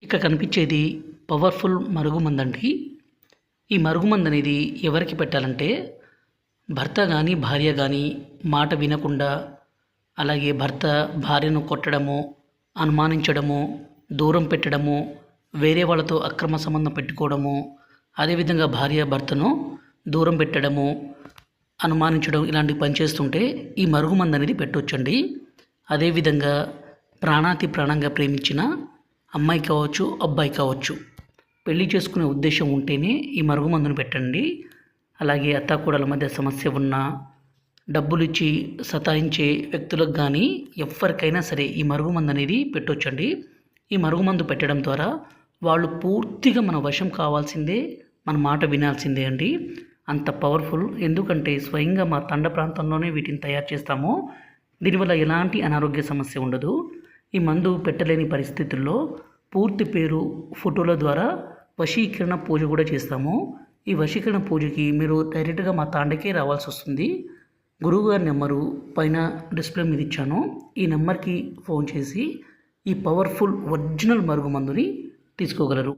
ఇక్కడ కనిపించేది పవర్ఫుల్ మరుగుమందండి. ఈ మరుగుమందు అనేది ఎవరికి పెట్టాలంటే భర్త కానీ భార్య కానీ మాట వినకుండా, అలాగే భర్త భార్యను కొట్టడము, అనుమానించడము, దూరం పెట్టడము, వేరే వాళ్ళతో అక్రమ సంబంధం పెట్టుకోవడము, అదేవిధంగా భార్య భర్తను దూరం పెట్టడము, అనుమానించడం ఇలాంటివి పనిచేస్తుంటే ఈ మరుగుమందు అనేది పెట్టొచ్చండి. అదేవిధంగా ప్రాణాతి ప్రాణంగా ప్రేమించిన అమ్మాయి కావచ్చు, అబ్బాయి కావచ్చు, పెళ్లి చేసుకునే ఉద్దేశం ఉంటేనే ఈ మరుగుమందును పెట్టండి. అలాగే అత్తాకోడల మధ్య సమస్య ఉన్నా, డబ్బులు ఇచ్చి సతాయించే వ్యక్తులకు కానీ ఎవరికైనా సరే ఈ మరుగుమందు అనేది పెట్టొచ్చండి. ఈ మరుగుమందు పెట్టడం ద్వారా వాళ్ళు పూర్తిగా మన వశం కావాల్సిందే, మన మాట వినాల్సిందే అండి. అంత పవర్ఫుల్. ఎందుకంటే స్వయంగా మా తండ ప్రాంతంలోనే వీటిని తయారు చేస్తాము. దీనివల్ల ఎలాంటి అనారోగ్య సమస్య ఉండదు. ఈ మందు పెట్టలేని పరిస్థితుల్లో పూర్తి పేరు, ఫోటోల ద్వారా వశీకరణ పూజ కూడా చేస్తాము. ఈ వశీకరణ పూజకి మీరు డైరెక్ట్గా మా తాండకే రావాల్సి వస్తుంది. గురువుగారి నెంబరు పైన డిస్ప్లే మీద ఇచ్చాను. ఈ నెంబర్కి ఫోన్ చేసి ఈ పవర్ఫుల్ ఒరిజినల్ మరుగుమందుని తీసుకోగలరు.